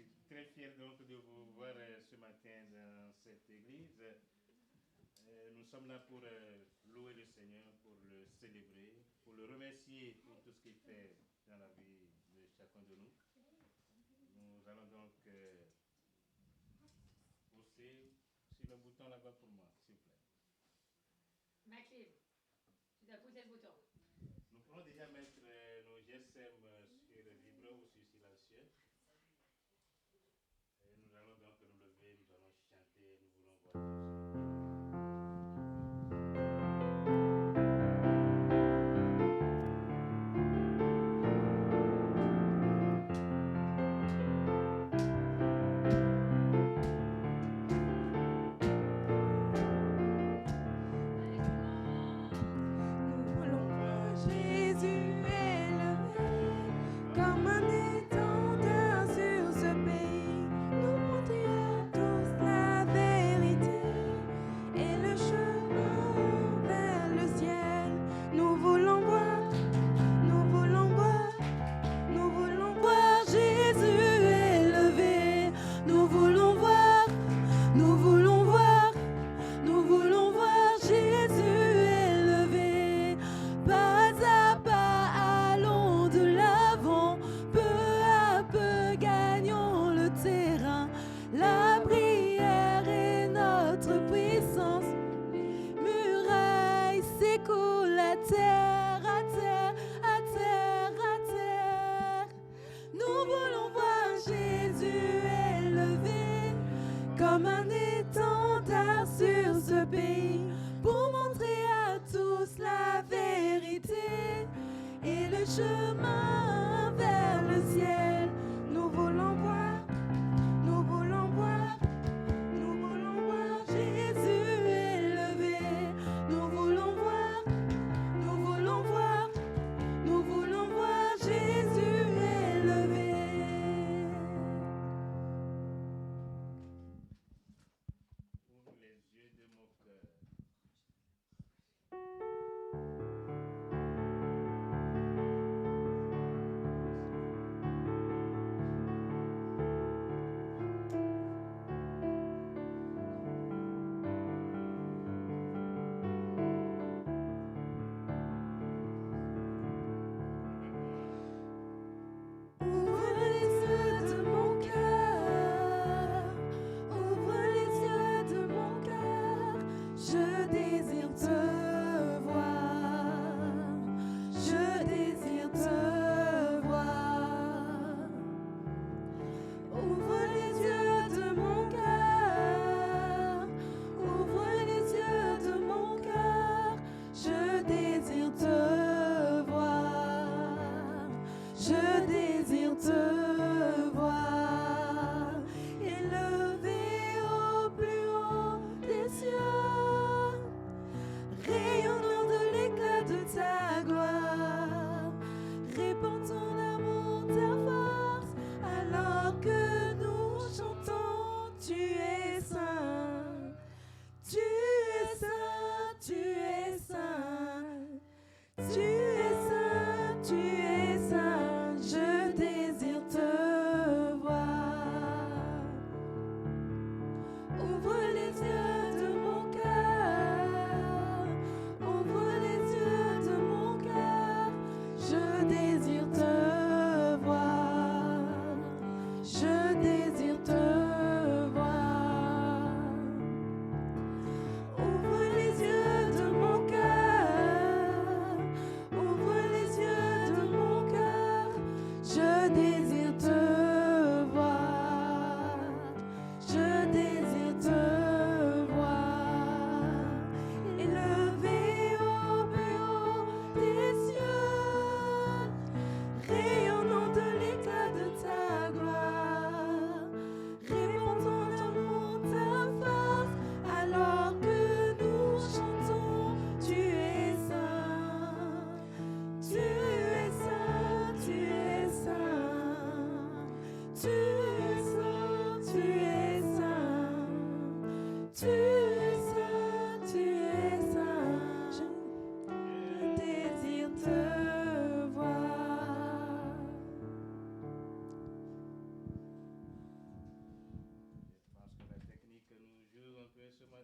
suis très fier donc de vous voir ce matin dans cette église. Nous sommes là pour louer le Seigneur, pour le célébrer, pour le remercier pour tout ce qu'il fait dans la vie de chacun de nous. Nous allons donc pousser sur le bouton là-bas pour moi, s'il vous plaît. Maclean, tu dois pousser le bouton. Nous pourrons déjà mettre nos GSM sur vibreur ou sur silencieux. Et nous allons donc nous lever, nous allons chanter, nous voulons voir Dieu.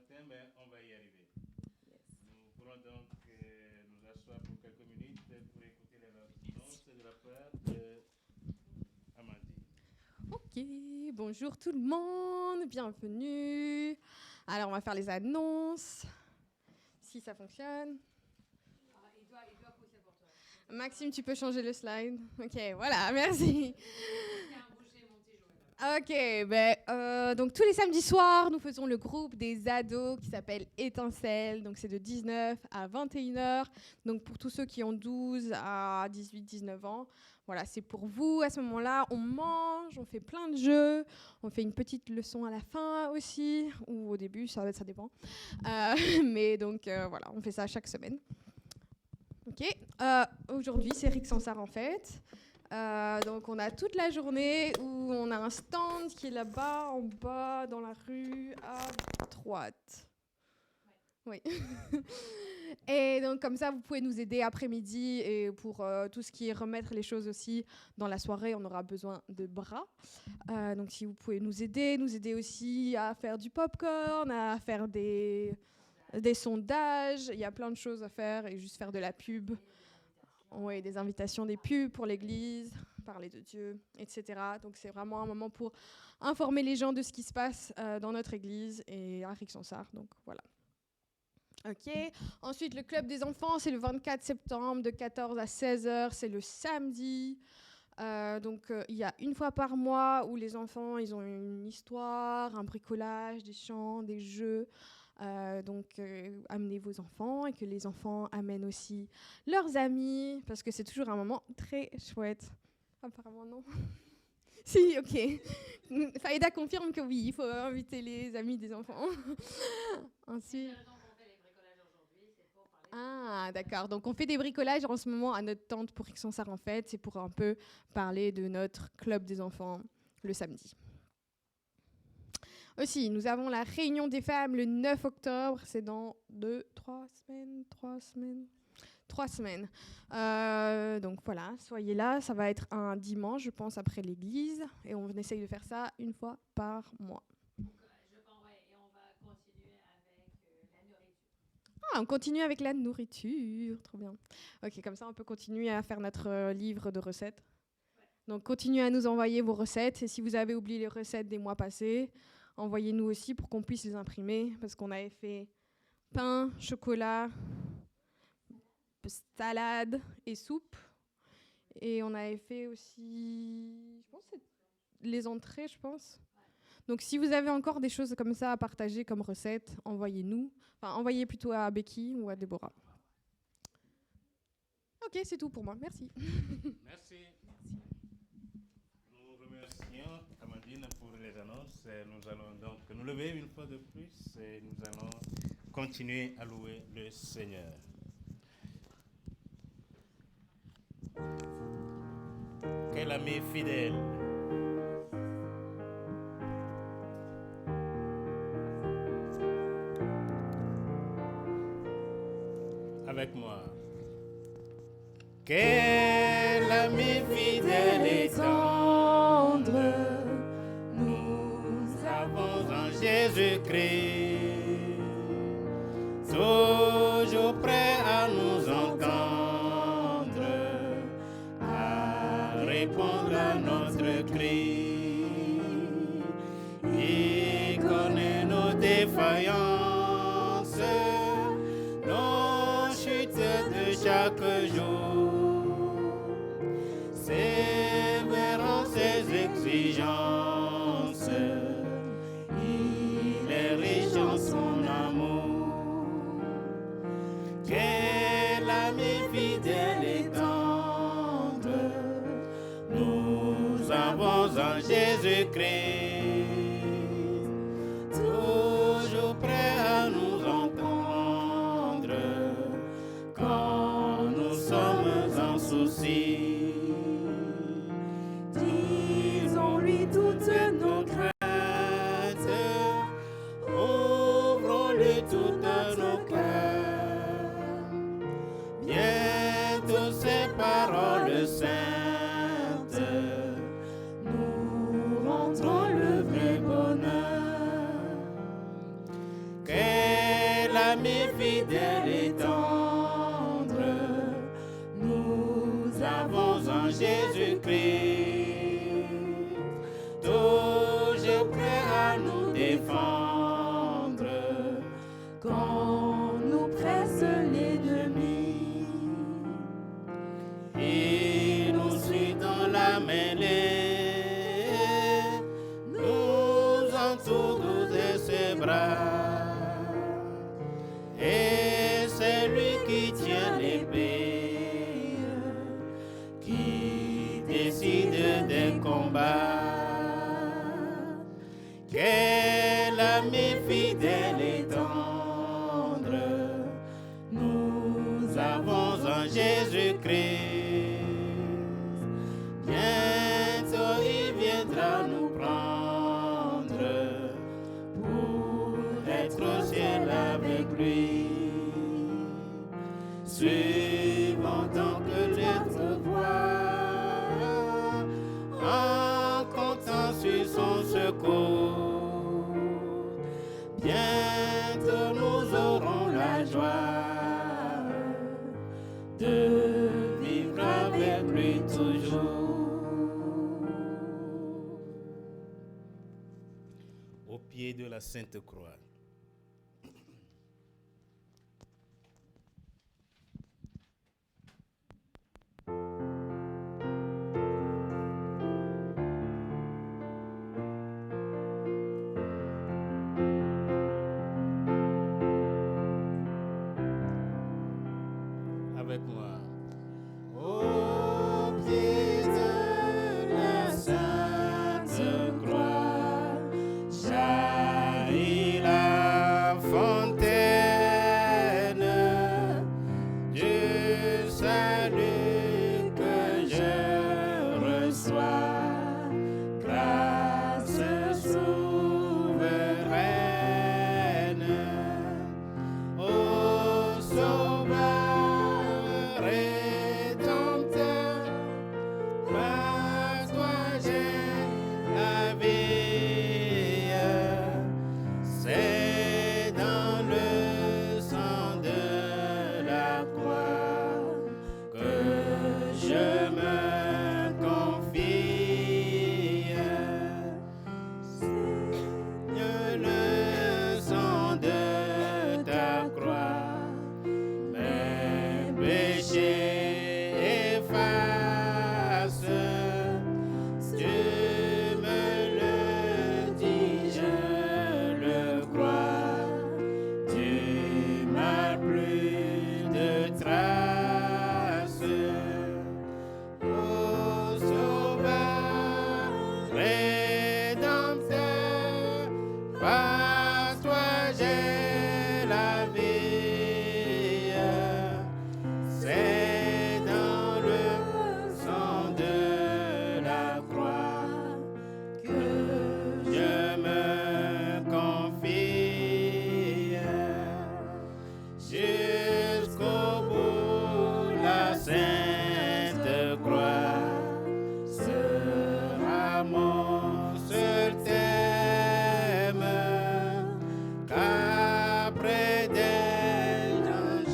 matin, mais on va y arriver. Nous pourrons donc nous asseoir pour quelques minutes pour écouter les annonces de la part d'Amandine. Ok, bonjour tout le monde, bienvenue. Alors on va faire les annonces, si ça fonctionne. Il doit pousser pour toi. Maxime, tu peux changer le slide. Ok, voilà, merci. Ok, donc tous les samedis soirs, nous faisons le groupe des ados qui s'appelle Étincelle. Donc c'est de 19 à 21h. Donc pour tous ceux qui ont 12 à 18, 19 ans, voilà, c'est pour vous. À ce moment-là, on mange, on fait plein de jeux, on fait une petite leçon à la fin aussi, ou au début, ça dépend. Mais donc voilà, on fait ça chaque semaine. Ok, aujourd'hui c'est Rick Sansard en fait. Donc on a toute la journée où on a un stand qui est là-bas, en bas, dans la rue, à droite. Oui. Et donc comme ça, vous pouvez nous aider après-midi et pour tout ce qui est remettre les choses aussi dans la soirée, on aura besoin de bras. Donc si vous pouvez nous aider aussi à faire du popcorn, à faire des sondages, il y a plein de choses à faire et juste faire de la pub. Oui, des invitations, des pubs pour l'église, parler de Dieu, etc. Donc c'est vraiment un moment pour informer les gens de ce qui se passe dans notre église et à Rick-Sansard. Donc voilà. Ok. Ensuite, le club des enfants, c'est le 24 septembre de 14 à 16h. C'est le samedi. Donc il y a une fois par mois où les enfants, ils ont une histoire, un bricolage, des chants, des jeux. Donc amenez vos enfants et que les enfants amènent aussi leurs amis parce que c'est toujours un moment très chouette. Apparemment non. Si, ok. Faïda confirme que oui, il faut inviter les amis des enfants. Ensuite. Ah, d'accord. Donc, on fait des bricolages en ce moment à notre tente pour Rick-Sansard, en fait. C'est pour un peu parler de notre club des enfants le samedi. Aussi, nous avons la réunion des femmes le 9 octobre. C'est dans 3 semaines. Donc voilà, soyez là. Ça va être un dimanche, je pense, après l'église. Et on essaye de faire ça une fois par mois. On continue avec la nourriture, trop bien. Ok, comme ça on peut continuer à faire notre livre de recettes. Donc continuez à nous envoyer vos recettes et si vous avez oublié les recettes des mois passés, envoyez-nous aussi pour qu'on puisse les imprimer parce qu'on avait fait pain, chocolat, salade et soupe. Et on avait fait aussi, je pense, les entrées, je pense. Donc si vous avez encore des choses comme ça à partager comme recettes, envoyez-nous. Enfin, envoyez plutôt à Becky ou à Déborah. Ok, c'est tout pour moi. Merci. Merci. Nous remercions Amandine pour les annonces. Nous allons donc nous lever une fois de plus et nous allons continuer à louer le Seigneur. Quel ami fidèle. Avec moi. Quel ami fidèle et tendre nous avons en Jésus-Christ, toujours prêt à nous entendre, à répondre à notre cri. Il connaît nos défaillances, nos chutes de chaque jour. Sévérant ses exigences, il est riche en son amour. Quel ami fidèle et tendre nous avons en Jésus-Christ, toujours prêt l'ami fidèle et tendre, nous avons en Jésus-Christ, toujours prêt à nous défendre quand nous presse l'ennemi. Il nous suit dans la mêlée, nous entoure de ses bras, et c'est lui qui tient l'épée, qui décide des combats. Quel ami fidèle et tendre nous avons en Jésus-Christ. Bientôt il viendra nous prendre pour être au ciel avec lui. Suivons donc notre voie en comptant sur son secours. Bientôt nous aurons la joie de vivre avec lui toujours. Au pied de la Sainte Croix. Avec moi. Au pied de la Sainte Croix, jaillit la fontaine du salut que je reçois. Grâce souveraine au Sauveur rédempteur, par toi j'ai la vie. C'est dans le sang de la croix que je me confie. Seigneur, le sang de ta croix, mes péchés efface. Tu me le dis, je le crois. Tu m'as plus de traces. Ô Sauveur rédempteur, par toi j'ai la vie. C'est dans le sang de la croix que je me confie. Jusqu'au bout, la Sainte Croix sera mon seul thème, qu'après d'elle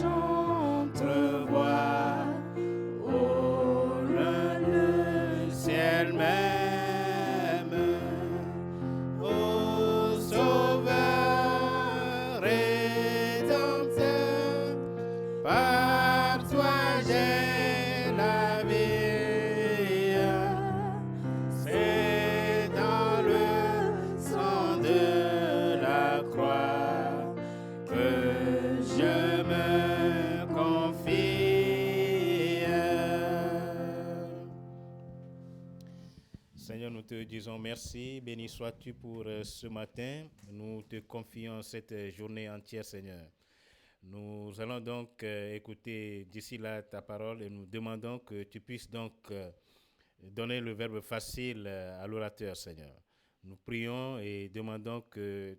j'entrevois au loin le ciel même. Ô Sauveur rédempteur, par toi j'ai la vie. C'est dans le sang de la croix que je me confie. Seigneur, nous te disons merci. Béni sois-tu pour ce matin. Nous te confions cette journée entière, Seigneur. Nous allons donc écouter d'ici là ta parole et nous demandons que tu puisses donc donner le verbe facile à l'orateur, Seigneur. Nous prions et demandons que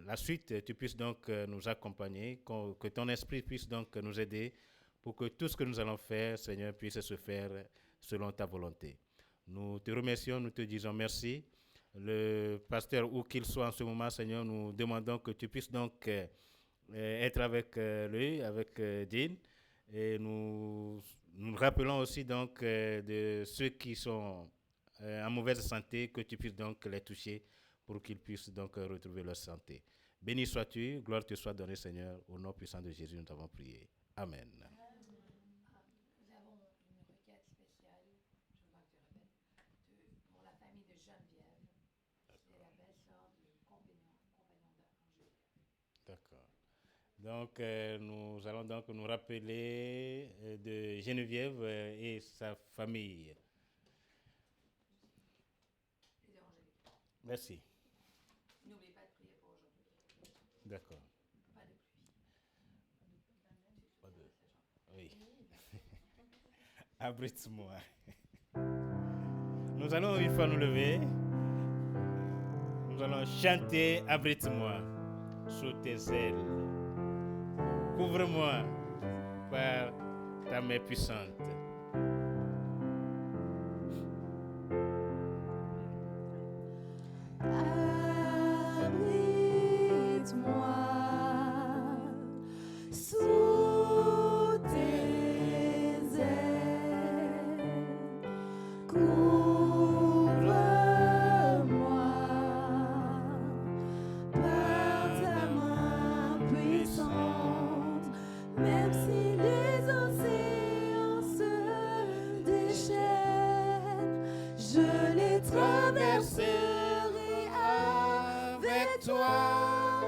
la suite, tu puisses donc nous accompagner, que ton esprit puisse donc nous aider pour que tout ce que nous allons faire, Seigneur, puisse se faire selon ta volonté. Nous te remercions, nous te disons merci. Le pasteur, où qu'il soit en ce moment, Seigneur, nous demandons que tu puisses donc être avec lui, avec Dean. Et nous rappelons aussi donc de ceux qui sont en mauvaise santé, que tu puisses donc les toucher pour qu'ils puissent donc retrouver leur santé. Béni sois-tu, gloire te soit donnée Seigneur, au nom puissant de Jésus nous avons prié. Amen. Nous avons une requête spéciale, je vois que tu répètes, pour la famille de Geneviève, qui est la belle-sœur du compagnon d'Angélique. D'accord. Donc, nous allons donc nous rappeler de Geneviève et sa famille. Et de Angélique. Merci. N'oubliez pas de prier pour aujourd'hui. D'accord. Pas de pluie. Pas de... Oui. Abrite-moi. Nous allons une fois nous lever. Nous allons chanter Abrite-moi sous tes ailes. Couvre-moi par ta main puissante. Abrite-moi sous tes ailes. Couvre-moi par ta main puissante. Même si les océans se déchaînent, je les traverserai avec toi.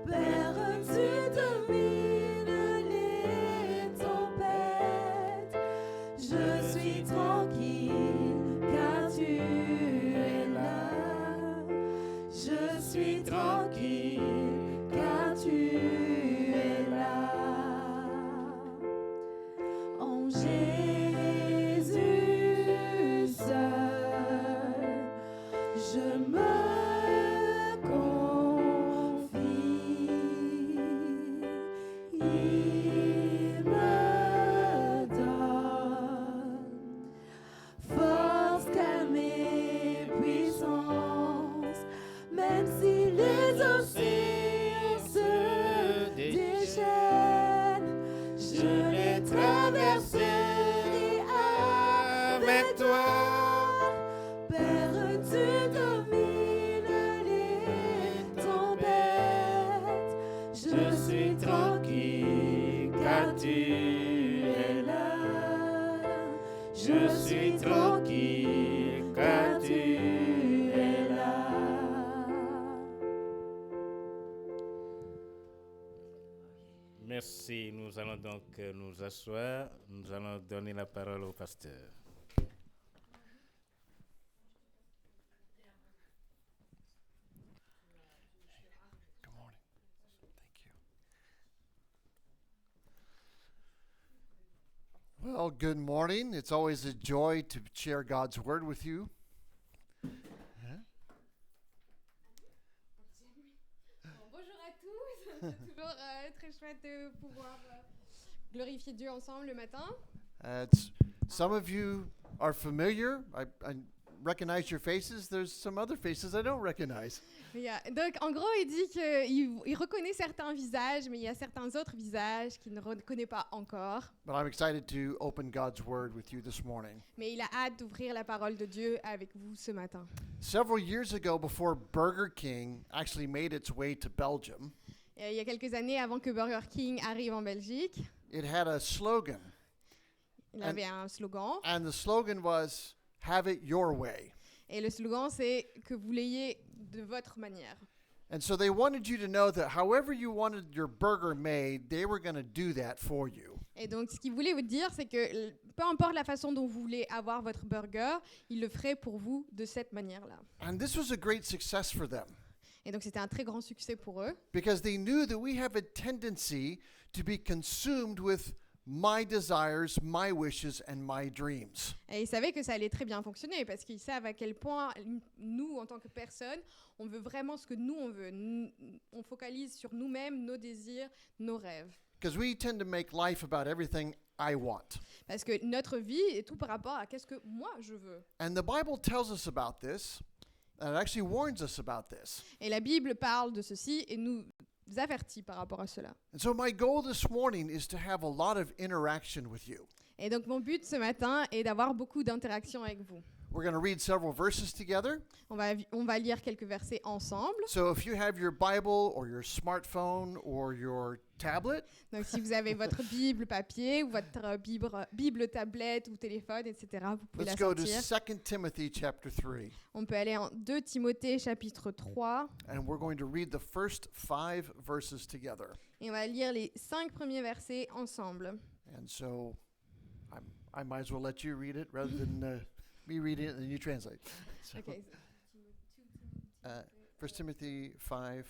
Père, tu domines les tempêtes. Je suis tranquille car tu es là. Je suis tranquille car tu es là. En Jésus seul, je me confie. Il me donne force, calme et puissance, même si les océans se déchaînent, je les traverserai avec toi. Père, tu domines les tempêtes. Je suis tranquille car tu es là. Je suis tranquille car tu es là. Merci. Nous allons donc nous asseoir. Nous allons donner la parole au pasteur. Good morning. Thank you. Well, good morning. It's always a joy to share God's word with you. Bonjour à tous, c'est toujours très chouette de pouvoir glorifier Dieu ensemble le matin. Some of you are familiar. I recognize your faces. There's some other faces I don't recognize. Donc en gros, il dit qu'il reconnaît certains visages, mais il y a certains autres visages qu'il ne reconnaît pas encore. But I'm excited to open God's word with you this morning. Mais il a hâte d'ouvrir la parole de Dieu avec vous ce matin. Several years ago, before Burger King actually made its way to Belgium, Il y a quelques années, avant que Burger King arrive en Belgique, it had a slogan. il avait un slogan. And the slogan was, "Have it your way." Et le slogan, c'est que vous l'ayez de votre manière. And so they wanted you to know that however you wanted your burger made, they were going to do that for you. Et donc, ce qu'il voulait vous dire, c'est que peu importe la façon dont vous voulez avoir votre burger, il le ferait pour vous de cette manière-là. And this was a great success for them Et donc, c'était un très grand succès pour eux. because they knew that we have a tendency to be consumed with my desires, my wishes, and my dreams. Et ils savaient que ça allait très bien fonctionner parce qu'ils savent à quel point nous, en tant que personnes, on veut vraiment ce que nous, on veut. On focalise sur nous-mêmes, nos désirs, nos rêves. Because we tend to make life about everything I want. Parce que notre vie est tout par rapport à qu'est-ce que moi, je veux. And the Bible tells us about this, and it actually warns us about this. Et la Bible parle de ceci et nous avertit par rapport à cela. And so my goal this morning is to have a lot of interaction with you. Et donc mon but ce matin est d'avoir beaucoup d'interactions avec vous. We're going to read several verses together. On va lire quelques versets ensemble. So if you have your Bible or your smartphone or your tablet, Donc si vous avez votre Bible papier ou votre Bible tablette ou téléphone, etc., vous pouvez let's la go to sortir. 2 Timothy chapter 3. On peut aller en 2 Timothée chapitre 3 And we're going to read the first 5 verses together. et on va lire les 5 premiers versets ensemble. And so I might as well let you read it rather than me reading it and then you translate. So, Ok. 1 Timothy 5,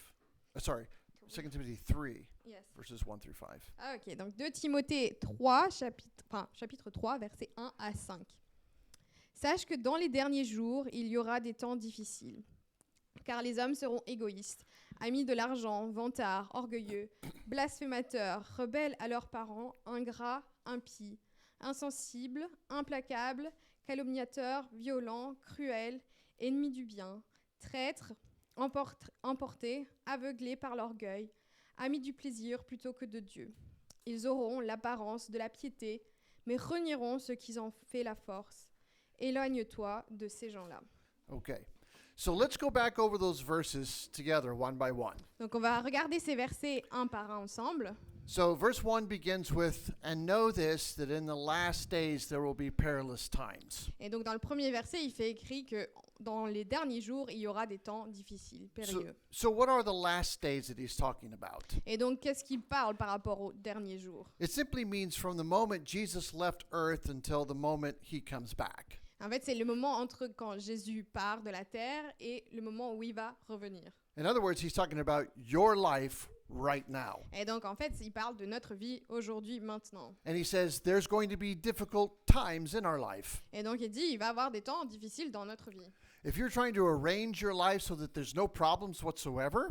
2 Timothy 3, Yes. verses 1 through 5. Ah, ok, donc 2 Timothée 3, chapitre 3, versets 1 à 5. Sache que dans les derniers jours, il y aura des temps difficiles, car les hommes seront égoïstes, amis de l'argent, vantards, orgueilleux, blasphémateurs, rebelles à leurs parents, ingrats, impies, insensibles, implacables, calomniateurs, violents, cruels, ennemis du bien, traîtres, emportés, aveuglés par l'orgueil, amis du plaisir plutôt que de Dieu. Ils auront l'apparence de la piété, mais renieront ceux qui en fait la force. Éloigne-toi de ces gens-là. Okay. So let's go back over those verses together one by one. Donc on va regarder ces versets un par un ensemble. So verse 1 begins with, "And know this, that in the last days there will be perilous times." Et donc dans le premier verset, il fait écrit que dans les derniers jours, il y aura des temps difficiles, périlleux. So what are the last days that he's talking about? Et donc qu'est-ce qu'il parle par rapport aux derniers jours? It simply means from the moment Jesus left earth until the moment he comes back. En fait, c'est le moment entre quand Jésus part de la terre et le moment où il va revenir. In other words, he's talking about your life right now. Et donc en fait, il parle de notre vie aujourd'hui, maintenant. And he says there's going to be difficult times in our life. Et donc il dit, il va y avoir des temps difficiles dans notre vie. If you're trying to arrange your life so that there's no problems whatsoever,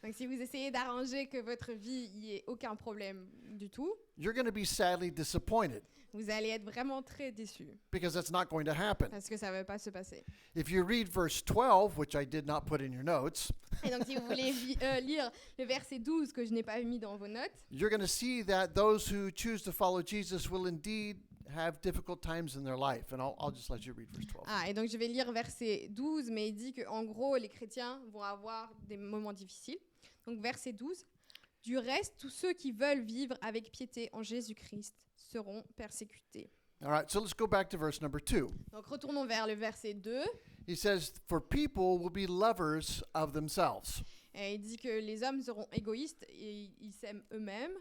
Donc si vous essayez d'arranger que votre vie, il n'y ait aucun problème du tout, you're going to be sadly disappointed vous allez être vraiment très déçus because that's not going to happen. parce que ça ne va pas se passer. If you read verse 12, which I did not put in your notes, Et donc si vous voulez lire le verset 12 que je n'ai pas mis dans vos notes, you're going to see that those who choose to follow Jesus will indeed have difficult times in their life. And I'll just let you read verse 12. et donc je vais lire verset 12, mais il dit qu'en gros, les chrétiens vont avoir des moments difficiles. Donc verset 12, « Du reste, tous ceux qui veulent vivre avec piété en Jésus-Christ seront persécutés. » All right, so let's go back to verse number 2. Donc retournons vers le verset 2. He says, "For people will be lovers of themselves." Et il dit que les hommes seront égoïstes et ils s'aiment eux-mêmes.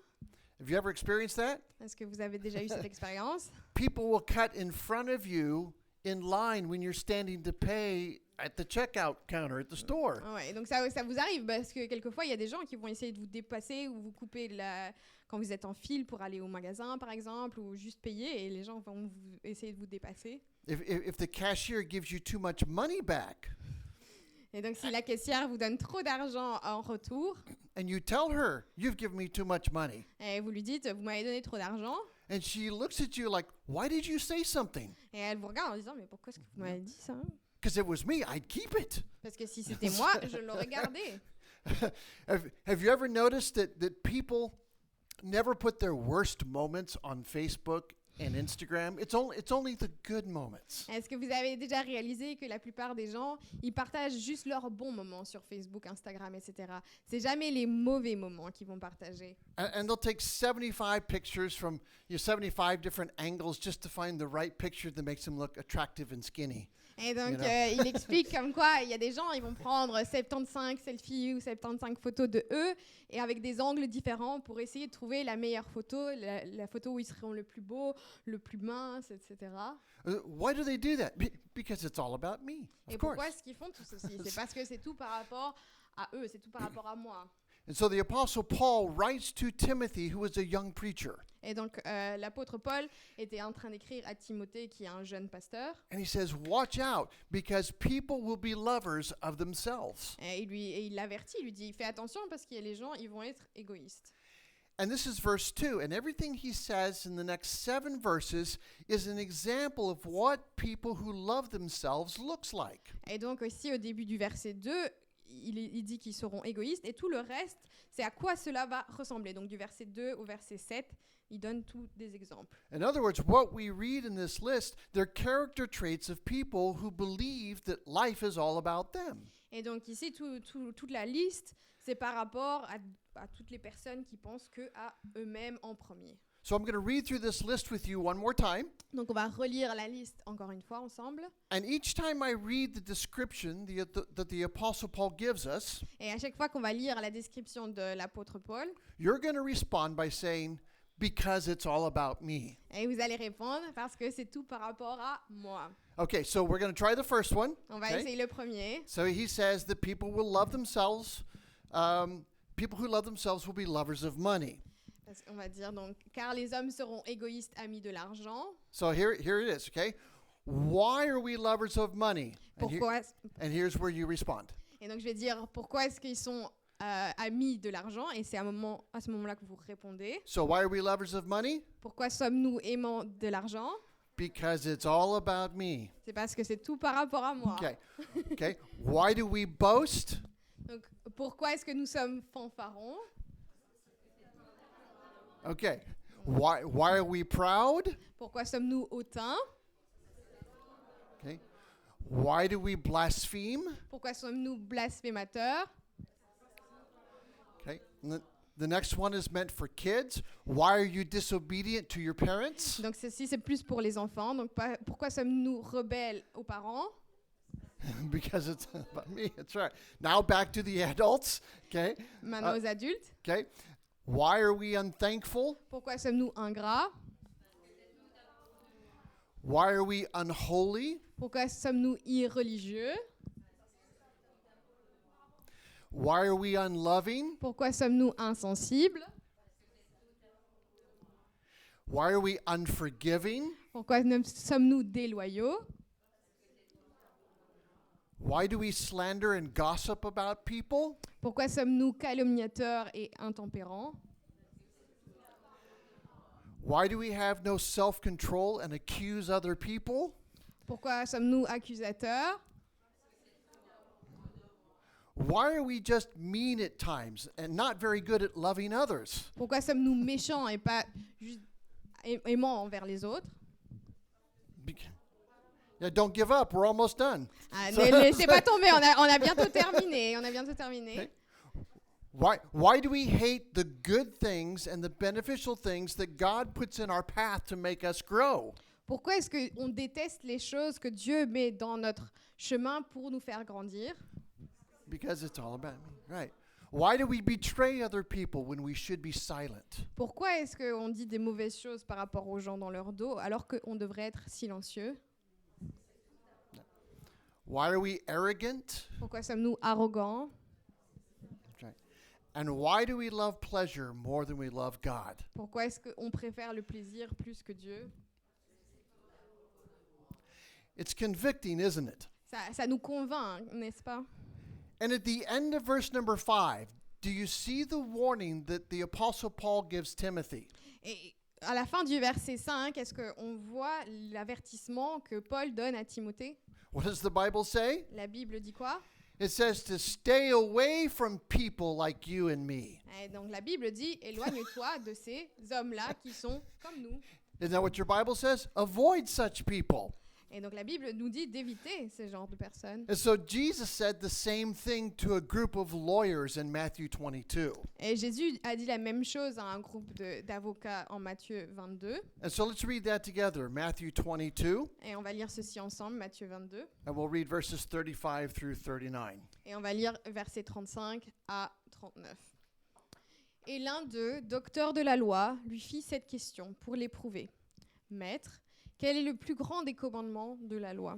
Have you ever experienced that? Est-ce que vous avez déjà eu cette expérience? People will cut in front of you in line when you're standing to pay at the checkout counter at the store. Ouais, donc ça vous arrive parce que quelquefois il y a des gens qui vont essayer de vous dépasser ou vous couper quand vous êtes en file pour aller au magasin par exemple ou juste payer et les gens vont essayer de vous dépasser. If the cashier gives you too much money back Et donc si la caissière vous donne trop d'argent en retour and you tell her, "You've given me too much money," et vous lui dites vous m'avez donné trop d'argent and she looks at you like, "Why did you say something?" et elle vous regarde en disant mais pourquoi est-ce que vous m'avez dit ça? Because it was me, I'd keep it. Parce que si c'était moi, je l'aurais gardé. Have you ever noticed that people never put their worst moments on Facebook and Instagram? It's only the good moments. Est-ce que vous avez déjà réalisé que la plupart des gens, ils partagent juste leurs bons moments sur Facebook, Instagram, etc. C'est jamais les mauvais moments qu'ils vont partager. And they'll take 75 pictures from 75 different angles just to find the right picture that makes them look attractive and skinny. Et donc, You know. il explique comme quoi il y a des gens, ils vont prendre 75 selfies ou 75 photos de eux et avec des angles différents pour essayer de trouver la meilleure photo, la photo où ils seront le plus beau, le plus mince, etc. Why do they do that? Because it's all about me, Et of course. pourquoi est-ce qu'ils font tout ceci? C'est parce que c'est tout par rapport à eux, c'est tout par rapport à moi. And so the Apostle Paul writes to Timothy, who is a young preacher. Et donc, l'apôtre Paul était en train d'écrire à Timothée, qui est un jeune pasteur. And he says, "Watch out, because people will be lovers of themselves." Et il l'avertit, il lui dit, fais attention parce qu'il y a les gens, ils vont être égoïstes. And this is verse 2. And everything he says in the next 7 verses is an example of what people who love themselves looks like. Et donc aussi, au début du verset 2, il dit qu'ils seront égoïstes. Et tout le reste, c'est à quoi cela va ressembler. Donc du verset 2 au verset 7, il donne tous des exemples. In other words, what we read in this list, they're character traits of people who believe that life is all about them. Et donc ici, toute la liste, c'est par rapport à toutes les personnes qui pensent qu'à eux-mêmes en premier. So I'm going to read through this list with you one more time. Donc on va relire la liste encore une fois ensemble. And each time I read the description that the Apostle Paul gives us, Et à chaque fois qu'on va lire la description de l'apôtre Paul, you're going to respond by saying, because it's all about me. et vous allez répondre parce que c'est tout par rapport à moi. Okay, so we're going to try the first one. On va Okay. essayer le premier. So he says that people will love themselves. People who love themselves will be lovers of money. Parce qu'on va dire donc, car les hommes seront égoïstes, amis de l'argent. So here it is, okay? Why are we lovers of money? Pourquoi And here's where you respond. Et donc je vais dire pourquoi est-ce qu'ils sont amis de l'argent, et c'est à ce moment-là que vous répondez. So why are we lovers of money? Pourquoi sommes-nous aimants de l'argent? Because it's all about me. C'est parce que c'est tout par rapport à moi. Okay. Okay. Why do we boast? Donc pourquoi est-ce que nous sommes fanfarons? Okay. Why are we proud? Pourquoi sommes-nous hautains? Okay. Why do we blaspheme? Pourquoi sommes-nous blasphémateurs? Okay. And the next one is meant for kids. Why are you disobedient to your parents? Donc ceci c'est plus pour les enfants. Donc pourquoi sommes-nous rebelles aux parents? Because it's about me. That's right. Now back to the adults. Okay. Maintenant aux adultes. Okay. Why are we unthankful? Pourquoi sommes-nous ingrats? Why are we unholy? Pourquoi sommes-nous irreligieux? Why are we unloving? Pourquoi sommes-nous insensibles? Why are we unforgiving? Pourquoi sommes-nous déloyaux? Why do we slander and gossip about people? Pourquoi sommes-nous calomniateurs et intempérants? Why do we have no self-control and accuse other people? Pourquoi sommes-nous accusateurs? Why are we just mean at times and not very good at loving others? Pourquoi sommes-nous méchants et pas juste aimants envers les autres? Yeah, don't give up. We're almost done. Ah, ne laissez pas tomber, on a bientôt terminé. On a bientôt terminé. Okay. Why do we hate the good things and the beneficial things that God puts in our path to make us grow? Pourquoi est-ce qu'on déteste les choses que Dieu met dans notre chemin pour nous faire grandir? Because it's all about me. Right. Why do we betray other people when we should be silent? Pourquoi est-ce qu'on dit des mauvaises choses par rapport aux gens dans leur dos alors qu'on devrait être silencieux? Why are we arrogant? Pourquoi sommes-nous arrogants? Right. And why do we love pleasure more than we love God? Pourquoi est-ce qu'on préfère le plaisir plus que Dieu? It's convicting, isn't it? Ça nous convainc, n'est-ce pas? And at the end of verse number 5, do you see the warning that the Apostle Paul gives Timothy? Et à la fin du verset 5, est-ce qu'on voit l'avertissement que Paul donne à Timothée? What does the Bible say? La Bible dit quoi? It says to stay away from people like you and me. Et donc la Bible dit, éloigne-toi de ces hommes-là qui sont comme nous. Isn't that what your Bible says? Avoid such people. Et donc la Bible nous dit d'éviter ce genre de personnes. And so Jesus said the same thing to a group of lawyers in Matthew 22. Et Jésus a dit la même chose à un groupe d'avocats en Matthieu 22. And so let's read that together. Matthew 22, Et on va lire ceci ensemble, Matthieu 22. and we'll read verses 35 through 39. Et on va lire versets 35 à 39. Et l'un d'eux, docteur de la loi, lui fit cette question pour l'éprouver. Maître, quel est le plus grand des commandements de la loi?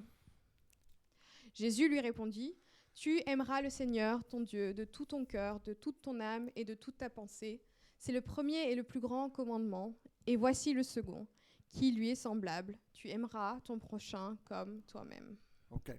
Jésus lui répondit, tu aimeras le Seigneur, ton Dieu, de tout ton cœur, de toute ton âme et de toute ta pensée. C'est le premier et le plus grand commandement. Et voici le second, qui lui est semblable. Tu aimeras ton prochain comme toi-même. Okay.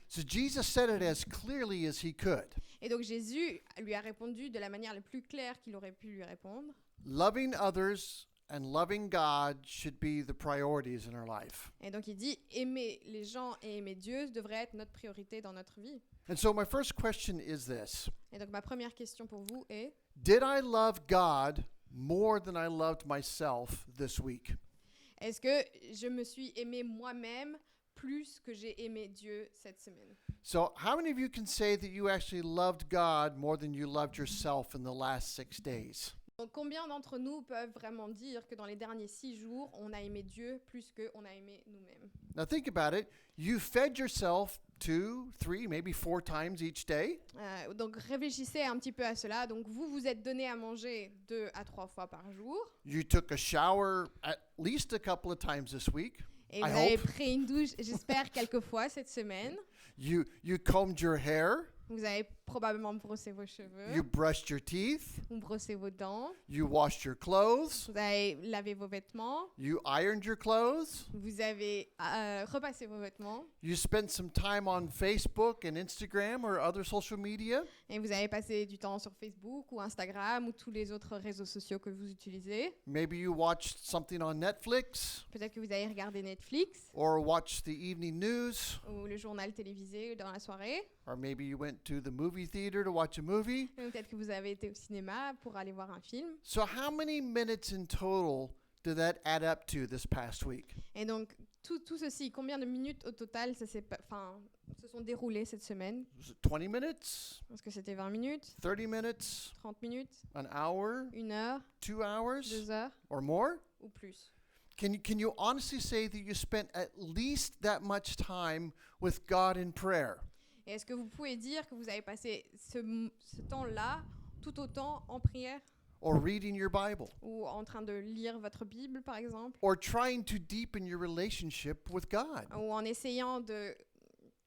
So Jesus said it as clearly as he could. Et donc Jésus lui a répondu de la manière la plus claire qu'il aurait pu lui répondre. Loving others and loving God should be the priorities in our life. Et donc il dit aimer les gens et aimer Dieu devrait être notre priorité dans notre vie. And so my first question is this. Et donc ma première question pour vous est Did I love God more than I loved myself this week? est-ce que je me suis aimé moi-même plus que j'ai aimé Dieu cette semaine? So how many of you can say that you actually loved God more than you loved yourself in the last 6 days? Donc combien d'entre nous peuvent vraiment dire que dans les derniers 6 jours, on a aimé Dieu plus qu'on a aimé nous-mêmes? Now think about it. You fed yourself 2, 3, maybe 4 times each day. Donc réfléchissez un petit peu à cela. Donc vous vous êtes donné à manger 2 à 3 fois par jour. You took a shower at least a couple of times this week. Et vous I avez hope. pris une douche, j'espère, quelques fois cette semaine. You combed your hair. Vous avez probablement brossé vos cheveux, You brushed your teeth. vous brossez vos dents, You washed your clothes. vous avez lavé vos vêtements, You ironed your clothes. vous avez repassé vos vêtements You spent some time on Facebook and Instagram or other social media. et vous avez passé du temps sur Facebook ou Instagram ou tous les autres réseaux sociaux que vous utilisez. Maybe you watched something on Netflix Peut-être que vous avez regardé Netflix or watched the evening news, ou le journal télévisé dans la soirée. or maybe you went to the movie theater to watch a movie. Ou peut-être que vous avez été au cinéma pour aller voir un film. So how many minutes in total did that add up to this past week? Et donc, tout ceci, combien de minutes au total se sont déroulées cette semaine? Was it 20 minutes, Est-ce que c'était 20 minutes, 30 minutes, 30 minutes, an hour, 1 heure, 2 hours, 2 heures or more? ou plus? Can you honestly say that you spent at least that much time with God in prayer? Et est-ce que vous pouvez dire que vous avez passé ce temps-là tout autant en prière Or reading your Bible? ou en train de lire votre Bible, par exemple, Or trying to deepen your relationship with God? ou en essayant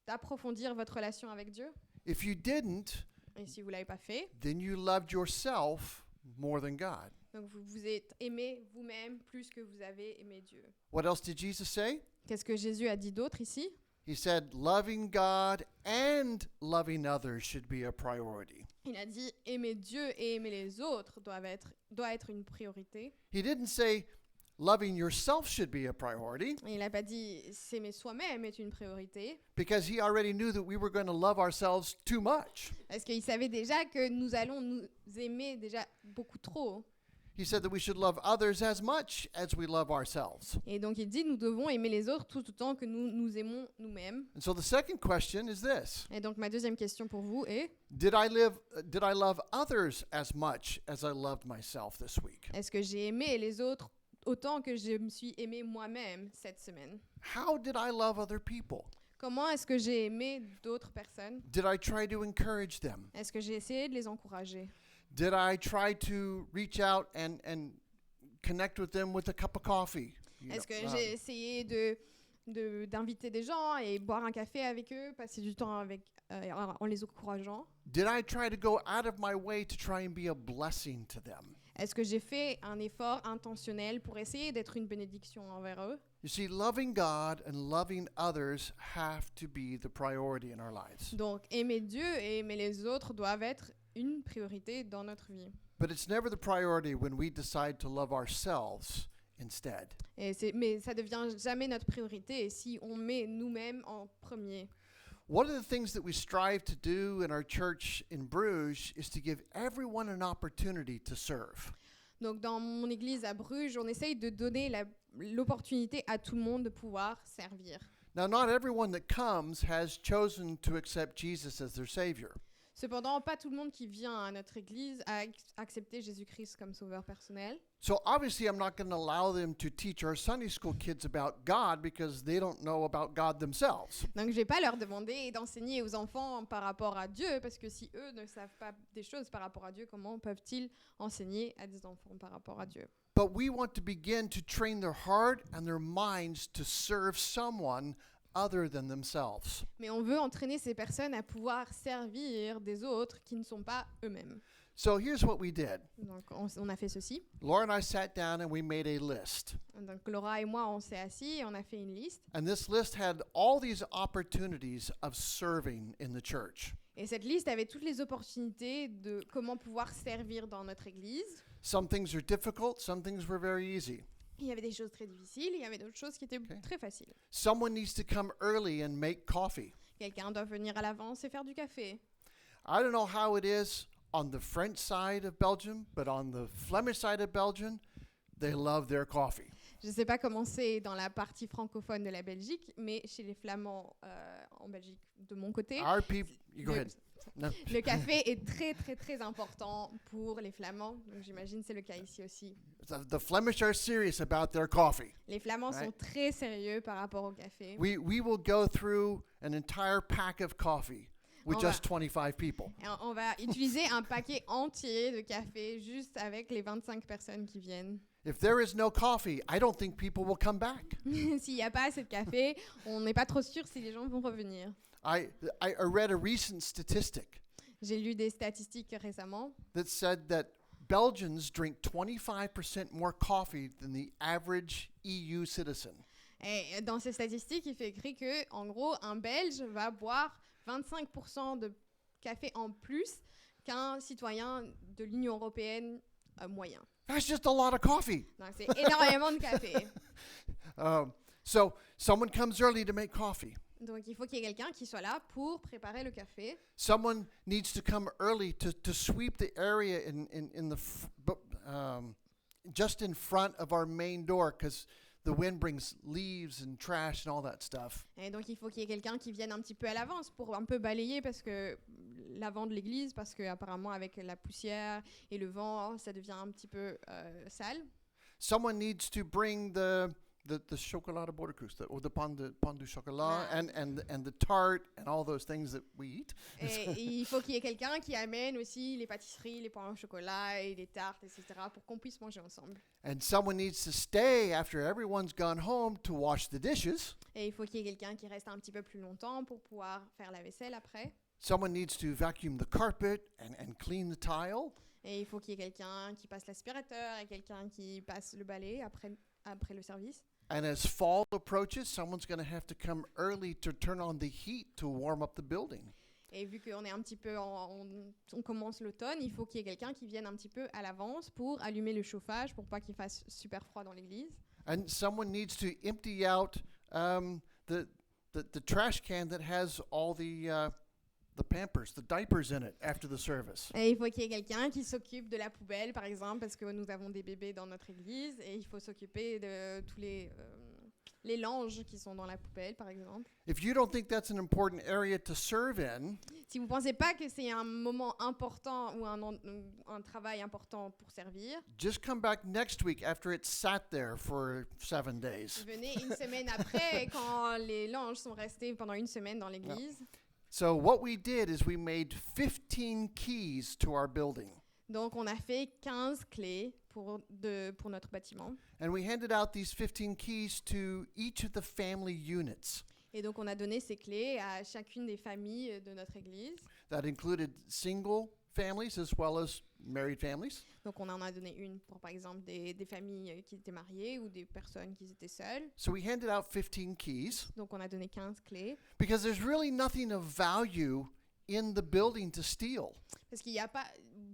d'approfondir votre relation avec Dieu? If you didn't, Et si vous ne l'avez pas fait, then you loved yourself more than God. donc vous vous êtes aimé vous-même plus que vous avez aimé Dieu. What else did Jesus say? Qu'est-ce que Jésus a dit d'autre ici? He said, loving God and loving others should be a priority. Il a dit aimer Dieu et aimer les autres doit être une priorité. He didn't say loving yourself should be a priority, Et il n'a pas dit s'aimer soi-même est une priorité, because he already knew that we were going to love ourselves too much. parce qu'il savait déjà que nous allons nous aimer déjà beaucoup trop. He said that we should love others as much as we love ourselves. Et donc il dit nous devons aimer les autres tout autant que nous nous aimons nous-mêmes. And so the second question is this. Et donc ma deuxième question pour vous est Did I love others as much as I loved myself this week? est-ce que j'ai aimé les autres autant que je me suis aimé moi-même cette semaine? How did I love other people? Comment est-ce que j'ai aimé d'autres personnes? Did I try to encourage them? Est-ce que j'ai essayé de les encourager? Did I try to reach out and connect with them with a cup of coffee? Est-ce que j'ai essayé d'inviter des gens et boire un café avec eux, passer du temps en les encourageant? Did I try to go out of my way to try and be a blessing to them? Est-ce que j'ai fait un effort intentionnel pour essayer d'être une bénédiction envers eux? You see, loving God and loving others have to be the priority in our lives. Donc, aimer Dieu et aimer les autres doivent être une priorité dans notre vie. But it's never the priority when we decide to love ourselves instead. Mais ça devient jamais notre priorité si on met nous-mêmes en premier. One of the things that we strive to do in our church in Bruges is to give everyone an opportunity to serve. Donc, dans mon église à Bruges, on essaye de donner l'opportunité à tout le monde de pouvoir servir. Now, not everyone that comes has chosen to accept Jesus as their Savior. Cependant, pas tout le monde qui vient à notre église a accepté Jésus-Christ comme sauveur personnel. So obviously, I'm not going to allow them to teach our Sunday school kids about God because they don't know about God themselves. Donc, je vais pas leur demander d'enseigner aux enfants par rapport à Dieu, parce que si eux ne savent pas des choses par rapport à Dieu, comment peuvent-ils enseigner à des enfants par rapport à Dieu? But we want to begin to train their heart and their minds to serve someone other than themselves. Mais on veut entraîner ces personnes à pouvoir servir des autres qui ne sont pas eux-mêmes. So here's what we did. Donc, on a fait ceci. Laura and I sat down and we made a list. Donc, Laura et moi, on s'est assis et on a fait une liste. And this list had all these opportunities of serving in the church. Et cette liste avait toutes les opportunités de comment pouvoir servir dans notre église. Some things are difficult, some things were very easy. Il y avait des choses très difficiles, il y avait d'autres choses qui étaient très faciles. Someone needs to come early and make coffee. Quelqu'un doit venir à l'avance et faire du café. I don't know how it is on the French side of Belgium, but on the Flemish side of Belgium, they love their coffee. Je ne sais pas comment c'est dans la partie francophone de la Belgique, mais chez les Flamands en Belgique, de mon côté, Our people, you go le, ahead. No. le café est très très très important pour les Flamands. Donc j'imagine que c'est le cas ici aussi. The Flemish are serious about their coffee. Les Flamands Right. sont très sérieux par rapport au café. We will go through an entire pack of coffee with On just va- 25 people. Et on va utiliser un paquet entier de café juste avec les 25 personnes qui viennent. If there is no coffee, I don't think people will come back. S'il n'y a pas assez de café, on n'est pas trop sûr si les gens vont revenir. I read a recent statistic J'ai lu des statistiques récemment that said that Belgians drink 25% more coffee than the average EU citizen. et dans ces statistiques, il fait écrit que, en gros, un Belge va boire 25% de café en plus qu'un citoyen de l'Union européenne moyen. That's just a lot of coffee. Donc c'est énormément de café. So someone comes early to make coffee. Donc il faut qu'il y ait quelqu'un qui soit là pour préparer le café. Someone needs to come early to sweep the area just in front of our main door, because the wind brings leaves and trash and all that stuff. Et donc il faut qu'il y ait quelqu'un qui vienne un petit peu à l'avance pour un peu balayer parce que l'avant de l'église, parce que apparemment avec la poussière et le vent, ça devient un petit peu sale. Someone needs to bring the chocolat de Bordeaux, or the pain du chocolat, Ah. and the tart and all those things that we eat. Et il faut qu'il y ait quelqu'un qui amène aussi les pâtisseries, les pains au chocolat et les tartes, etc. pour qu'on puisse manger ensemble. And someone needs to stay after everyone's gone home to wash the dishes. Et il faut qu'il y ait quelqu'un qui reste un petit peu plus longtemps pour pouvoir faire la vaisselle après. Someone needs to vacuum the carpet and clean the tile. Et il faut qu'il y ait quelqu'un qui passe l'aspirateur et quelqu'un qui passe le balai après le service. And as fall approaches, someone's going to have to come early to turn on the heat to warm up the building. Et vu qu'on est un petit peu on commence l'automne, il faut qu'il y ait quelqu'un qui vienne un petit peu à l'avance pour allumer le chauffage pour pas qu'il fasse super froid dans l'église. And someone needs to empty out the trash can that has all the Pampers, the diapers in it after the service. Et il faut qu'il y ait quelqu'un qui s'occupe de la poubelle, par exemple, parce que nous avons des bébés dans notre église et il faut s'occuper de tous les langes qui sont dans la poubelle, par exemple. If you don't think that's an important area to serve in, Si vous ne pensez pas que c'est un moment important ou un travail important pour servir, just come back next week after it's sat there for 7 days. venez une semaine après quand les langes sont restés pendant une semaine dans l'église. So what we did is we made 15 keys to our building. Donc on a fait 15 clés pour notre bâtiment. And we handed out these 15 keys to each of the family units. Et donc on a donné ces clés à chacune des familles de notre église. That included single families as well as married families. Donc on en a donné une pour par exemple des familles qui étaient mariées ou des personnes qui étaient seules. So we handed out 15 keys Donc on a donné 15 clés. because there's really nothing of value in the building to steal. Parce qu'il n'y a pas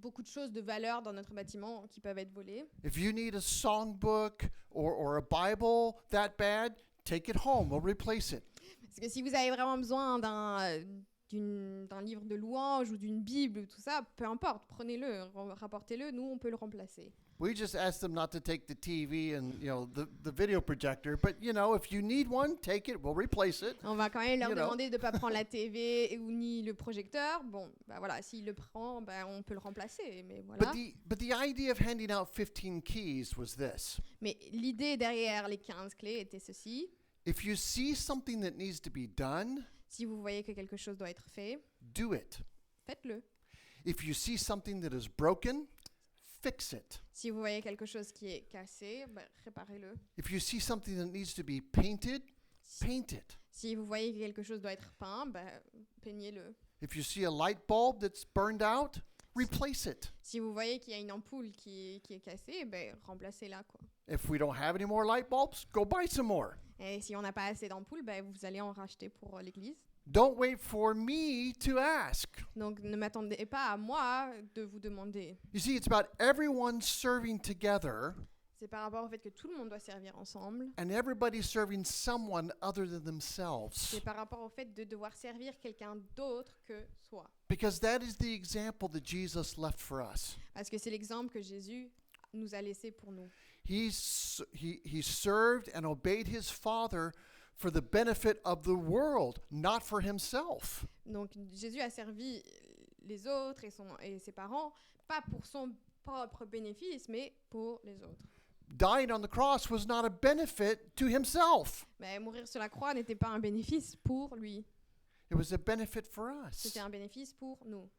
beaucoup de choses de valeur dans notre bâtiment qui peuvent être volées. If you need a songbook or a Bible that bad, take it home. We'll replace it. Parce que si vous avez vraiment besoin d'un livre de louanges ou d'une Bible ou tout ça, peu importe, prenez-le, rapportez-le, nous on peut le remplacer. We just asked them not to take the TV and the video projector, but if you need one, take it. We'll replace it. On va quand même leur You know. demander de ne pas prendre la TV ou ni le projecteur. Bon, bah voilà, s'il le prend, bah on peut le remplacer, mais voilà. But the idea of handing out 15 keys was this. Mais l'idée derrière les 15 clés était ceci. If you see something that needs to be done, Si vous voyez que quelque chose doit être fait, do it. faites-le. If you see something that is broken, fix it. Si vous voyez quelque chose qui est cassé, bah, réparez-le. If you see something that needs to be painted, paint it. Si vous voyez que quelque chose doit être peint, bah, peignez-le. If you see a light bulb that's burned out, replace it. Si vous voyez qu'il y a une ampoule qui est cassée, ben, remplacez-la, quoi. If we don't have any more light bulbs, go buy some more. Et si on n'a pas assez d'ampoules, ben, vous allez en racheter pour l'église. Don't wait for me to ask. Donc ne m'attendez pas à moi de vous demander. You see, it's about everyone serving together C'est par rapport au fait que tout le monde doit servir ensemble. and everybody serving someone other than themselves. C'est par rapport au fait de devoir servir quelqu'un d'autre que soi. Because that is the example that Jesus left for us. Parce que c'est l'exemple que Jésus nous a laissé pour nous. He served and obeyed his Father for the benefit of the world, not for himself. Donc Jésus a servi les autres et ses parents, pas pour son propre bénéfice, mais pour les autres. Dying on the cross was not a benefit to himself. Mais mourir sur la croix n'était pas un bénéfice pour lui. It was a benefit for us. C'était un bénéfice pour nous.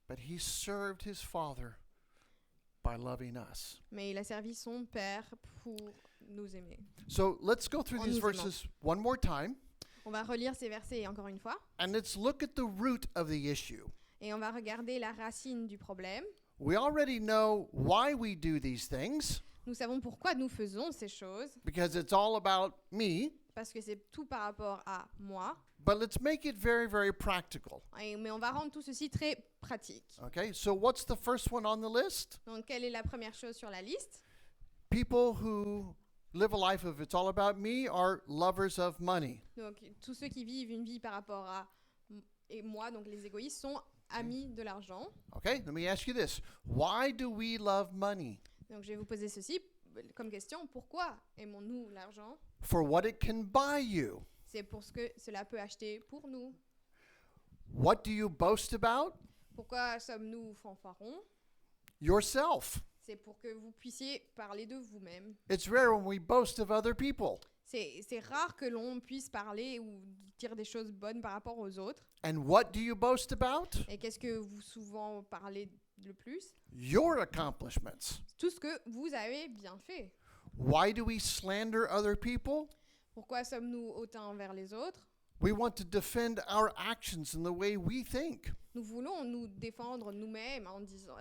But he served his Father by loving us. Mais il a servi son Père pour nous aimer. So let's go through En these nous aimant. verses one more time, On va relire ces versets encore une fois. and let's look at the root of the issue. Et on va regarder la racine du problème. We already know why we do these things, Nous savons pourquoi nous faisons ces choses, because it's all about me, parce que c'est tout par rapport à moi. but let's make it very, very practical. Mais on va rendre tout ceci très pratique. Okay, so what's the first one on the list? Donc, quelle est la première chose sur la liste? People who live a life of it's all about me are lovers of money. Donc, tous ceux qui vivent une vie par rapport à et moi, donc les égoïstes, sont amis de l'argent. Okay, let me ask you this. Why do we love money? Donc, je vais vous poser ceci comme question. Pourquoi aimons-nous l'argent? For what it can buy you. C'est pour ce que cela peut acheter pour nous. What do you boast about? Pourquoi sommes-nous fanfarons? Yourself. C'est pour que vous puissiez parler de vous-même. It's rare when we boast of other people. C'est rare que l'on puisse parler ou dire des choses bonnes par rapport aux autres. And what do you boast about? Et qu'est-ce que vous souvent parlez le plus? Your accomplishments. Tout ce que vous avez bien fait. Why do we slander other people? Pourquoi sommes-nous hautains envers les autres? We want to defend our actions and the way we think. Nous voulons nous défendre nous-mêmes en disant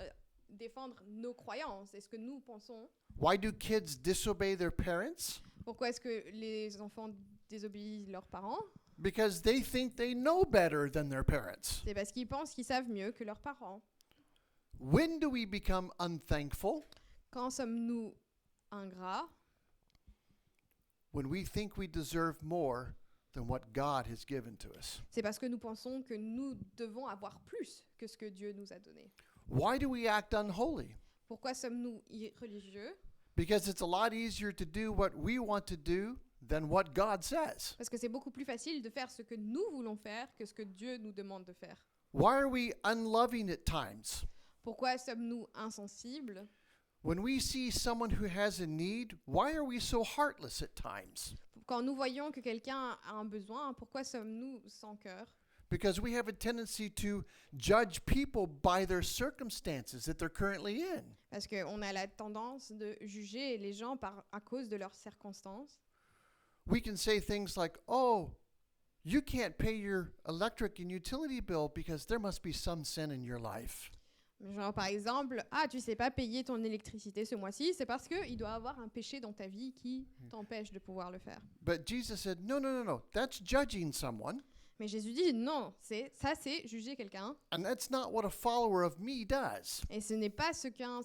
défendre nos croyances et ce que nous pensons. Why do kids disobey their parents? Pourquoi est-ce que les enfants désobéissent leurs parents? Because they think they know better than their parents. C'est parce qu'ils pensent qu'ils savent mieux que leurs parents. When do we become unthankful? Quand sommes-nous ingrats? When we think we deserve more than what God has given to us. C'est parce que nous pensons que nous devons avoir plus que ce que Dieu nous a donné. Why do we act unholy? Pourquoi sommes-nous irréligieux? Because it's a lot easier to do what we want to do than what God says. Parce que c'est beaucoup plus facile de faire ce que nous voulons faire que ce que Dieu nous demande de faire. Why are we unloving at times? Pourquoi sommes-nous insensibles? When we see someone who has a need, why are we so heartless at times? Quand nous voyons que quelqu'un a un besoin, pourquoi sommes-nous sans cœur? Because we have a tendency to judge people by their circumstances that they're currently in. Parce qu'on a la tendance de juger les gens à cause de leurs circonstances. We can say things like, oh, you can't pay your electric and utility bill because there must be some sin in your life. Genre par exemple, tu sais pas payer ton électricité ce mois-ci, c'est parce qu'il doit avoir un péché dans ta vie qui t'empêche de pouvoir le faire. But Jesus said, no, that's judging someone. Mais Jésus dit non, c'est juger quelqu'un. And that's not what a follower of me does. Et ce n'est pas ce qu'un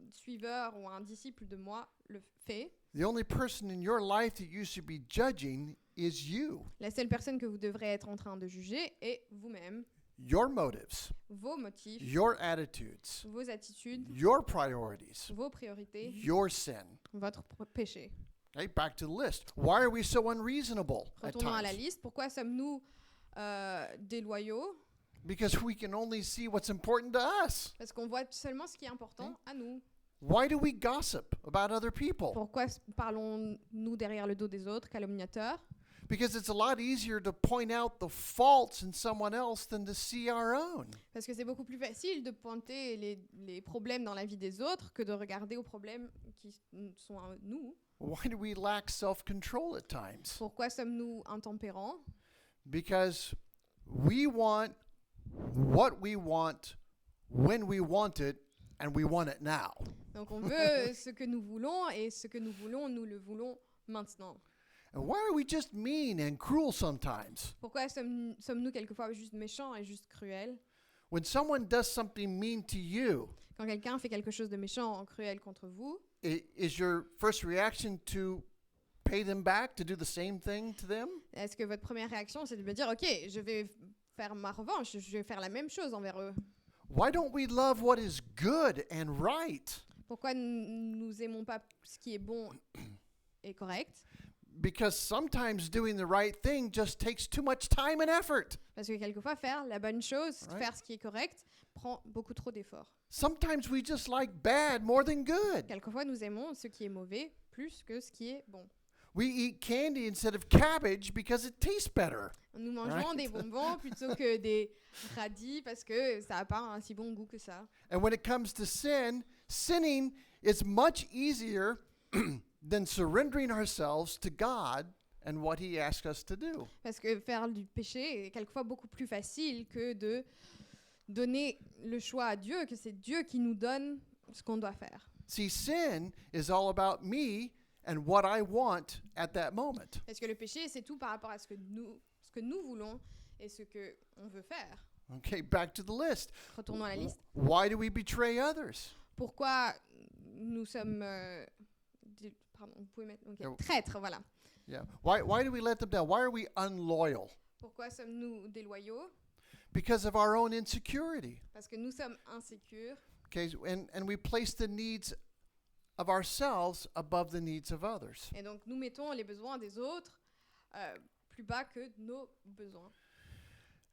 suiveur ou un disciple de moi le fait. The only person in your life that you should be judging is you. La seule personne que vous devrez être en train de juger est vous-même. Your motives, Vos motifs, your attitudes, vos attitudes, your priorities, vos priorités, your sin. votre péché. Okay, back to the list. Why are we so unreasonable at Retournons à la times? liste. Pourquoi sommes-nous déloyaux? Because we can only see what's important to us. Parce qu'on voit seulement ce qui est important à nous. Why do we gossip about other people? Pourquoi parlons-nous derrière le dos des autres, calomniateurs? Because it's a lot easier to point out the faults in someone else than to see our own. Parce que c'est beaucoup plus facile de pointer les problèmes dans la vie des autres que de regarder aux problèmes qui sont à nous. Why do we lack self-control at times? Pourquoi sommes-nous intempérants? Because we want what we want when we want it, and we want it now. Donc on veut ce que nous voulons et ce que nous voulons, nous le voulons maintenant. And why are we just mean and cruel sometimes? Pourquoi sommes-nous quelquefois juste méchants et juste cruels? When someone does something mean to you, Quand quelqu'un fait quelque chose de méchant ou cruel contre vous, is your first reaction to pay them back, to do the same thing to them? est-ce que votre première réaction, c'est de me dire, OK, je vais faire ma revanche, je vais faire la même chose envers eux? Why don't we love what is good and right? Pourquoi nous aimons pas ce qui est bon et correct? Because sometimes doing the right thing just takes too much time and effort. Parce que quelquefois, faire la bonne chose, Right. faire ce qui est correct, prend beaucoup trop d'efforts. Sometimes we just like bad more than good. Quelquefois, nous aimons ce qui est mauvais plus que ce qui est bon. We eat candy instead of cabbage because it tastes better. Nous mangeons Right. des bonbons plutôt que des radis parce que ça n'a pas un si bon goût que ça. And when it comes to sin, sinning is much easier than surrendering ourselves to God and what He asks us to do. Parce que faire du péché est quelquefois beaucoup plus facile que de donner le choix à Dieu, que c'est Dieu qui nous donne ce qu'on doit faire. See, sin is all about me and what I want at that moment. Parce que le péché, c'est tout par rapport à ce que nous voulons et ce qu'on veut faire. Okay, back to the list. Retournons à la liste. Why do we betray others? Pourquoi nous sommes... pardon, vous pouvez mettre... ok, Oh. traîtres, voilà. Yeah. Why do we let them down? Why are we unloyal? Pourquoi sommes-nous déloyaux? Because of our own insecurity. Parce que nous sommes insécures Okay, and we place the needs of ourselves above the needs of others. et donc nous mettons les besoins des autres plus bas que nos besoins.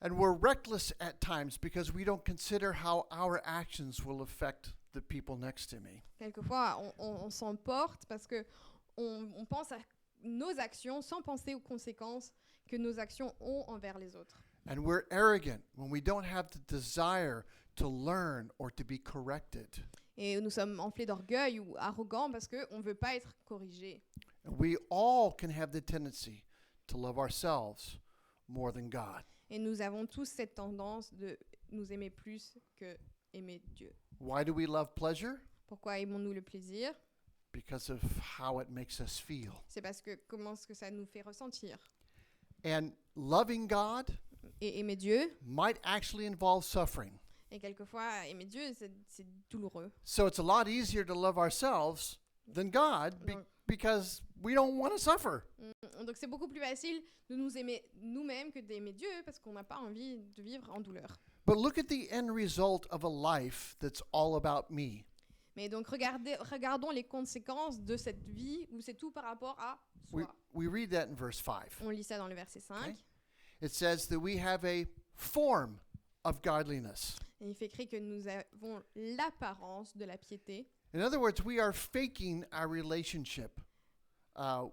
And we're reckless at times because we don't consider how our actions will affect the people next to me. Quelquefois, on s'emporte parce que on pense à nos actions sans penser aux conséquences que nos actions ont envers les autres. And we're arrogant when we don't have the desire to learn or to be corrected. Et nous sommes enflés d'orgueil ou arrogants parce qu'on ne veut pas être corrigés. And we all can have the tendency to love ourselves more than God. Et nous avons tous cette tendance de nous aimer plus que aimer Dieu. Why do we love pleasure? Pourquoi aimons-nous le plaisir? Because of how it makes us feel. C'est parce que comment est-ce que ça nous fait ressentir? And loving God Et aimer Dieu, might actually involve suffering. et quelquefois aimer Dieu, c'est douloureux. So it's a lot easier to love ourselves than God Donc, because we don't want to suffer. donc c'est beaucoup plus facile de nous aimer nous-mêmes que d'aimer Dieu parce qu'on n'a pas envie de vivre en douleur. But look at the end result of a life that's all about me. Mais donc regardons les conséquences de cette vie où c'est tout par rapport à We, soi. we read that in verse 5. On lit ça dans le verset 5. Okay. It says that we have a form of godliness. Et il fait écrit que nous avons l'apparence de la piété. In other words, we are faking our relationship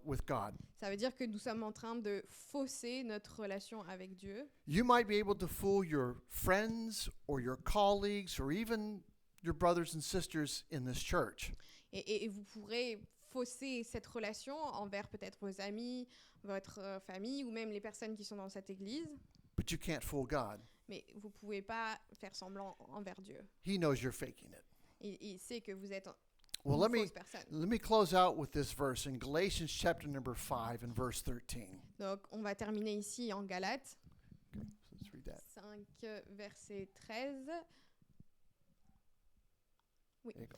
with God. Ça veut dire que nous sommes en train de fausser notre relation avec Dieu. You might be able to fool your friends or your colleagues or even your brothers and sisters in this church. Et vous pourrez fausser cette relation envers peut-être vos amis, votre famille ou même les personnes qui sont dans cette église. But you can't fool God. Mais vous ne pouvez pas faire semblant envers Dieu. He knows you're faking it. Il sait que vous êtes Well, une let me fausse personne. let me close out with this verse in Galatians chapter number 5 and verse 13. Donc on va terminer ici en Galates Okay, so let's read that. 5, verset 13. Oui. There you go.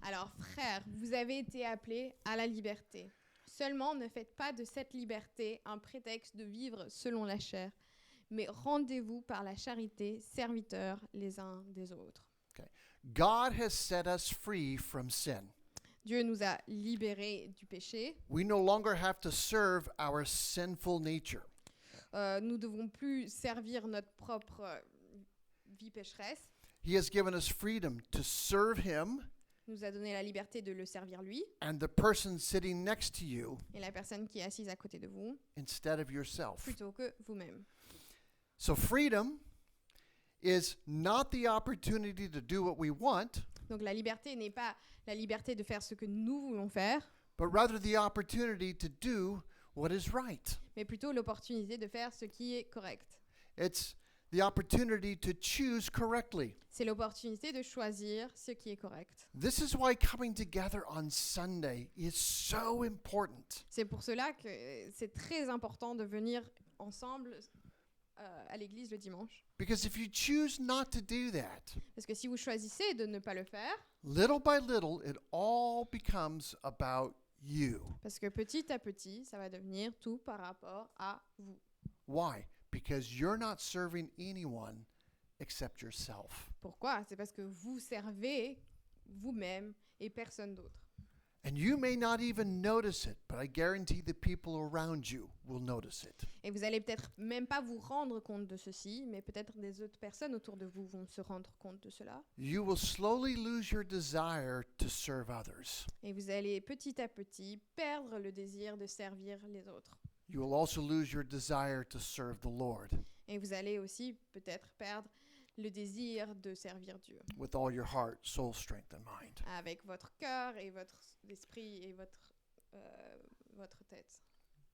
Alors, frères, vous avez été appelés à la liberté. Seulement, ne faites pas de cette liberté un prétexte de vivre selon la chair, mais rendez-vous par la charité, serviteurs les uns des autres. God has set us free from sin. Dieu nous a libérés du péché. We no longer have to serve our sinful nature. Nous ne devons plus servir notre propre vie pécheresse. He has given us freedom to serve Him Il nous a donné la liberté de le servir lui and the person sitting next to you et la personne qui est assise à côté de vous, instead of yourself. plutôt que vous-même. So freedom is not the opportunity to do what we want, Donc la liberté n'est pas la liberté de faire ce que nous voulons faire, but rather the opportunity to do what is right. mais plutôt l'opportunité de faire ce qui est correct. It's the opportunity to choose correctly. C'est l'opportunité de choisir ce qui est correct. This is why coming together on Sunday is so important. C'est pour cela que c'est très important de venir ensemble à l'église le dimanche. Because if you choose not to do that, Parce que si vous choisissez de ne pas le faire, little by little, it all becomes about you. parce que petit à petit, ça va devenir tout par rapport à vous. Why? Because you're not serving anyone except yourself. Pourquoi? C'est parce que vous servez vous-même et personne d'autre. And you may not even notice it, but I guarantee the people around you will notice it. Et vous allez peut-être même pas vous rendre compte de ceci, mais peut-être des autres personnes autour de vous vont se rendre compte de cela. You will slowly lose your desire to serve others. Et vous allez petit à petit perdre le désir de servir les autres. You will also lose your desire to serve the Lord Et vous allez aussi peut-être perdre le désir de servir Dieu with all your heart, soul, strength, and mind. avec votre cœur et votre esprit et votre tête.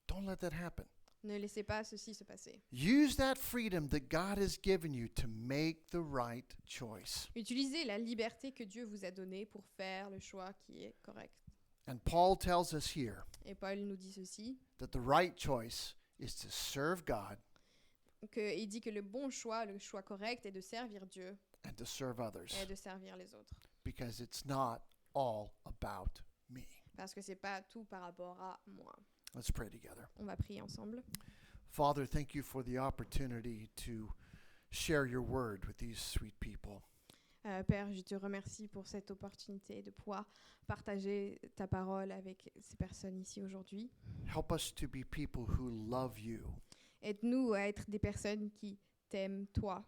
Don't let that happen. Ne laissez pas ceci se passer. Use that freedom that God has given you to make the right choice. Utilisez la liberté que Dieu vous a donnée pour faire le choix qui est correct. And Paul tells us here Et Paul nous dit ceci, that the right choice is to serve God il dit que le bon choix, le choix correct est de servir Dieu and to serve others, et de servir les autres. because it's not all about me. Parce que c'est pas tout par rapport à moi. Let's pray together. On va prier ensemble. Father, thank you for the opportunity to share your word with these sweet people. Père, je te remercie pour cette opportunité de pouvoir partager ta parole avec ces personnes ici aujourd'hui. Help us to be people who love you Aide-nous à être des personnes qui t'aiment toi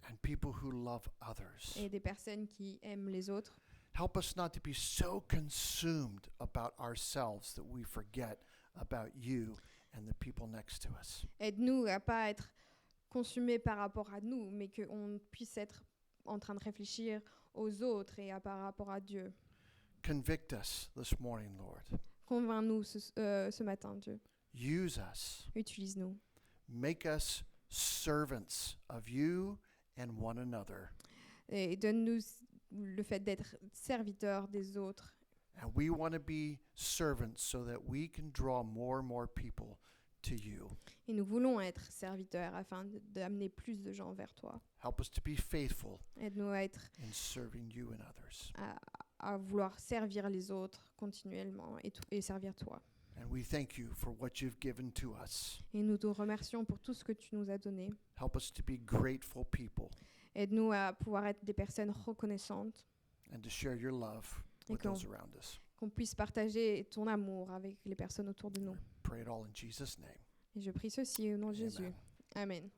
and people who love others. et des personnes qui aiment les autres. Help us not to be so consumed about ourselves that we forget about you and the people next to us. Aide-nous à pas être consumés par rapport à nous, mais qu'on puisse être en train de réfléchir aux autres et par rapport à Dieu. Convict us this morning, Lord. Convainc-nous ce matin, Dieu. Use us. Utilise-nous. Make us servants of you and one another. Et donne-nous le fait d'être serviteurs des autres. And we want to be servants so that we can draw more and more people to you. Et nous voulons être serviteurs afin d'amener plus de gens vers toi. Help us to be faithful Aide-nous à être in serving you and others. à vouloir servir les autres continuellement et servir toi. And we thank you for what you've given to us. Et nous te remercions pour tout ce que tu nous as donné. Help us to be grateful people Aide-nous à pouvoir être des personnes reconnaissantes and to share your love with qu'on those around us. qu'on puisse partager ton amour avec les personnes autour de nous. Pray it all in Jesus' name. Et je prie ceci au nom de Amen. Jésus. Amen.